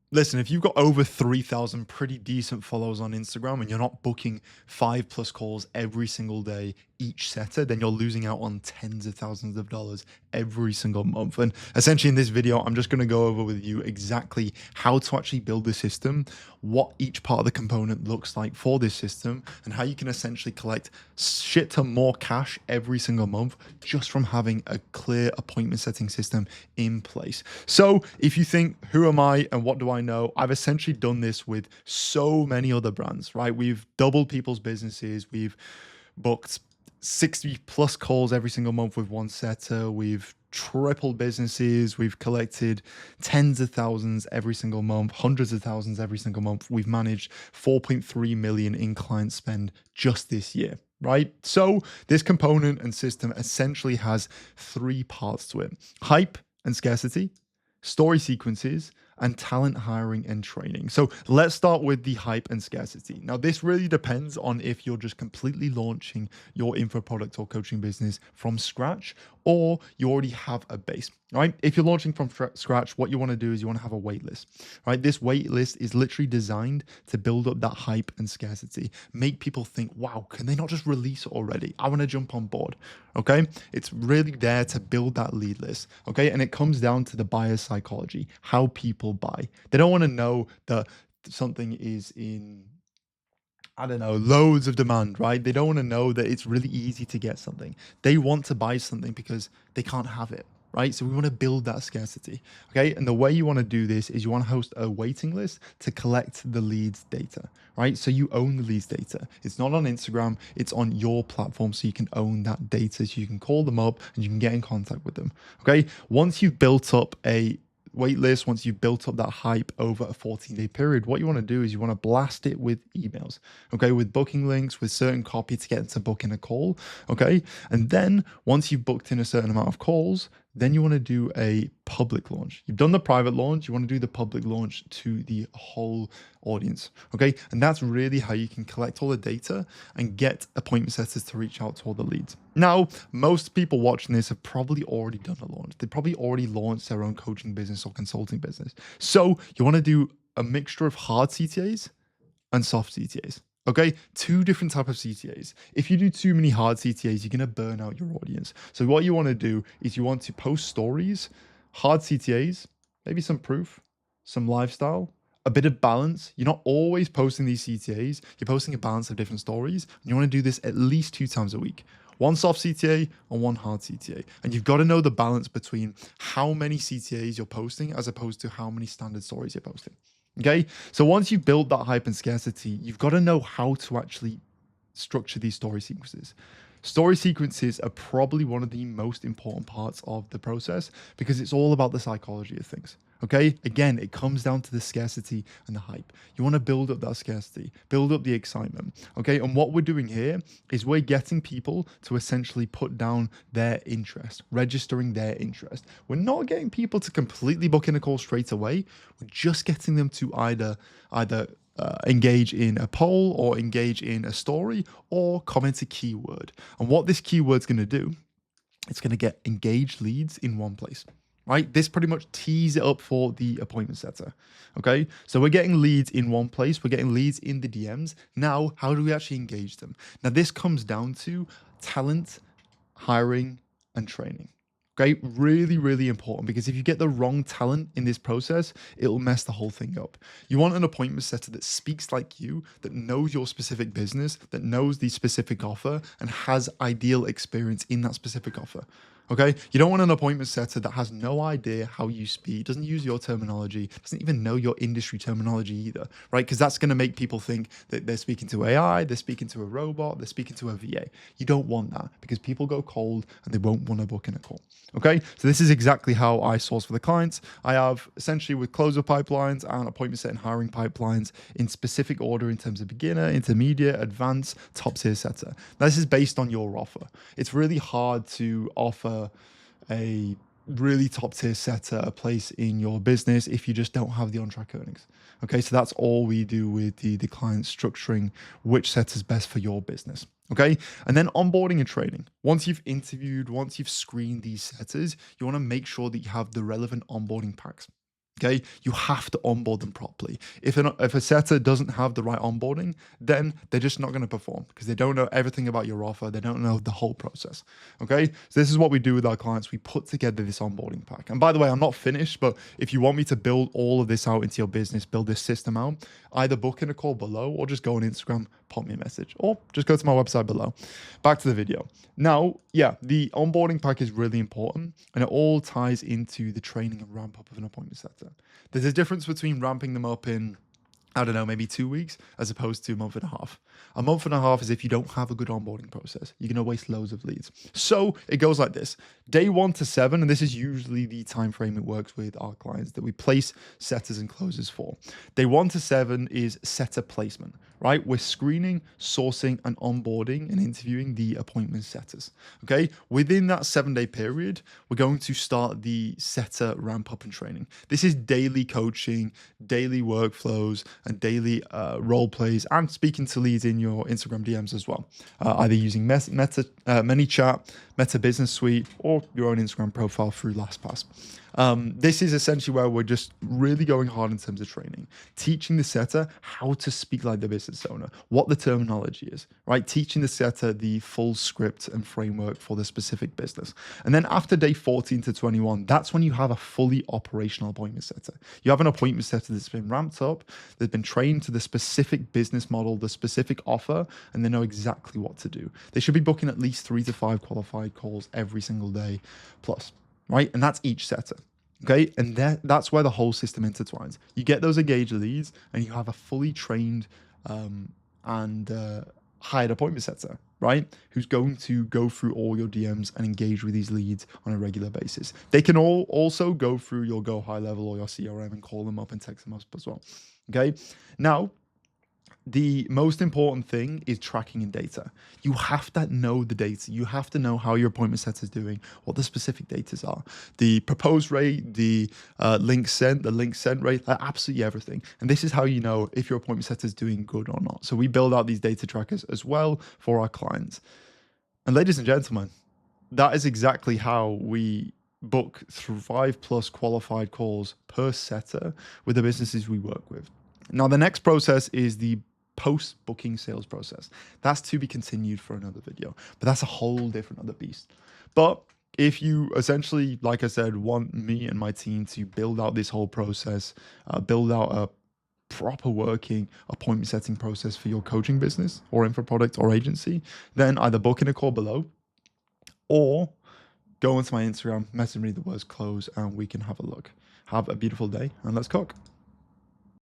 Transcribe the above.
Listen, if you've got over 3,000 pretty decent followers on Instagram and you're not booking 5+ calls every single day, each setter, then you're losing out on tens of thousands of dollars every single month. And essentially in this video, I'm just going to go over with you exactly how to actually build the system, what each part of the component looks like for this system, and how you can essentially collect shit to more cash every single month just from having a clear appointment setting system in place. So if you think, who am I and what do I know? I've essentially done this with so many other brands, right? We've doubled people's businesses. We've booked 60+ calls every single month with one setter. We've tripled businesses. We've collected tens of thousands every single month, hundreds of thousands every single month. We've managed 4.3 million in client spend just this year, right? So this component and system essentially has three parts to it: hype and scarcity, story sequences, and talent hiring and training. So let's start with the hype and scarcity. Now, this really depends on if you're just completely launching your info product or coaching business from scratch, or you already have a base, right? If you're launching from scratch, what you want to do is you want to have a wait list, right? This wait list is literally designed to build up that hype and scarcity, make people think, wow, can they not just release it already? I want to jump on board. Okay. It's really there to build that lead list. Okay. And it comes down to the buyer's psychology, how people buy. They don't want to know that something is in, I don't know, loads of demand, right? They don't want to know that it's really easy to get something. They want to buy something because they can't have it, right? So we want to build that scarcity, okay? And the way you want to do this is you want to host a waiting list to collect the leads data, right? So you own the leads data. It's not on Instagram, it's on your platform, so you can own that data, so you can call them up and you can get in contact with them, okay? Once you've built up a wait list, once you've built up that hype over a 14-day period, what you want to do is you want to blast it with emails, okay, with booking links, with certain copy to get them to book in a call, okay? And then once you've booked in a certain amount of calls, then you want to do a public launch. You've done the private launch, you want to do the public launch to the whole audience, okay? And that's really how you can collect all the data and get appointment setters to reach out to all the leads. Now, most people watching this have probably already done a launch. They probably already launched their own coaching business or consulting business. So you want to do a mixture of hard CTAs and soft CTAs. Okay, two different type of CTAs. If you do too many hard CTAs, you're gonna burn out your audience. So what you want to do is you want to post stories, hard CTAs, maybe some proof, some lifestyle, a bit of balance. You're not always posting these CTAs. You're posting a balance of different stories, and you want to do this at least 2 times a week. One soft CTA and one hard CTA. And you've got to know the balance between how many CTAs you're posting as opposed to how many standard stories you're posting. Okay. So once you've built that hype and scarcity, you've got to know how to actually structure these story sequences. Story sequences are probably one of the most important parts of the process because it's all about the psychology of things. Okay. Again, it comes down to the scarcity and the hype. You want to build up that scarcity, build up the excitement. Okay. And what we're doing here is we're getting people to essentially put down their interest, registering their interest. We're not getting people to completely book in a call straight away. We're just getting them to either engage in a poll or engage in a story or comment a keyword. And what this keyword's going to do, it's going to get engaged leads in one place, right? This pretty much tees it up for the appointment setter. Okay. So we're getting leads in one place. We're getting leads in the DMs. Now, how do we actually engage them? Now, this comes down to talent, hiring, and training. Okay, really, really important because if you get the wrong talent in this process, it'll mess the whole thing up. You want an appointment setter that speaks like you, that knows your specific business, that knows the specific offer, and has ideal experience in that specific offer. Okay, you don't want an appointment setter that has no idea how you speak, doesn't use your terminology, doesn't even know your industry terminology either, right? Because that's going to make people think that they're speaking to AI, they're speaking to a robot, they're speaking to a VA. You don't want that because people go cold and they won't want to book in a call. Okay, so this is exactly how I source for the clients. I have essentially with closer pipelines and appointment set and hiring pipelines in specific order in terms of beginner, intermediate, advanced, top tier setter. Now, this is based on your offer. It's really hard to offer a really top tier setter a place in your business if you just don't have the on track earnings. Okay, so that's all we do with the client structuring which set is best for your business. Okay, and then onboarding and training. Once you've interviewed, once you've screened these setters, you want to make sure that you have the relevant onboarding packs. Okay, you have to onboard them properly. If a setter doesn't have the right onboarding, then they're just not going to perform because they don't know everything about your offer. They don't know the whole process. Okay, so this is what we do with our clients. We put together this onboarding pack. And by the way, I'm not finished, but if you want me to build all of this out into your business, build this system out, either book in a call below or just go on Instagram, pop me a message, or just go to my website below. Back to the video. Now, yeah, the onboarding pack is really important and it all ties into the training and ramp up of an appointment setter. There's a difference between ramping them up in, I don't know, maybe 2 weeks as opposed to a month and a half. A month and a half is if you don't have a good onboarding process. You're going to waste loads of leads. So it goes like this. Day 1 to 7, and this is usually the time frame it works with our clients that we place setters and closers for. Day 1 to 7 is setter placement, right? We're screening, sourcing, and onboarding and interviewing the appointment setters. Okay. Within that 7-day period, we're going to start the setter ramp up and training. This is daily coaching, daily workflows, and daily role plays, and speaking to leads in your Instagram DMs as well, either using ManyChat, Meta Business Suite, or your own Instagram profile through LastPass. This is essentially where we're just really going hard in terms of training, teaching the setter how to speak like the business owner, what the terminology is, right? Teaching the setter the full script and framework for the specific business. And then after day 14 to 21, that's when you have a fully operational appointment setter. You have an appointment setter that's been ramped up, they've been trained to the specific business model, the specific offer, and they know exactly what to do. They should be booking at least 3 to 5 qualified calls every single day plus, right? And that's each setter. Okay. And that's where the whole system intertwines. You get those engaged leads and you have a fully trained and hired appointment setter, right? Who's going to go through all your DMs and engage with these leads on a regular basis. They can also go through your Go High Level or your CRM and call them up and text them up as well. Okay. Now, the most important thing is tracking in data. You have to know the data. You have to know how your appointment setter is doing, what the specific data are, the propose rate, the link sent rate, like absolutely everything. And this is how you know if your appointment setter is doing good or not. So we build out these data trackers as well for our clients. And ladies and gentlemen, that is exactly how we book through 5+ qualified calls per setter with the businesses we work with. Now, the next process is the post-booking sales process. That's to be continued for another video, but that's a whole different other beast. But if you essentially, like I said, want me and my team to build out this whole process, build out a proper working appointment setting process for your coaching business or info product or agency, then either book in a call below or go onto my Instagram, message me the words close, and we can have a look. Have a beautiful day and let's cook.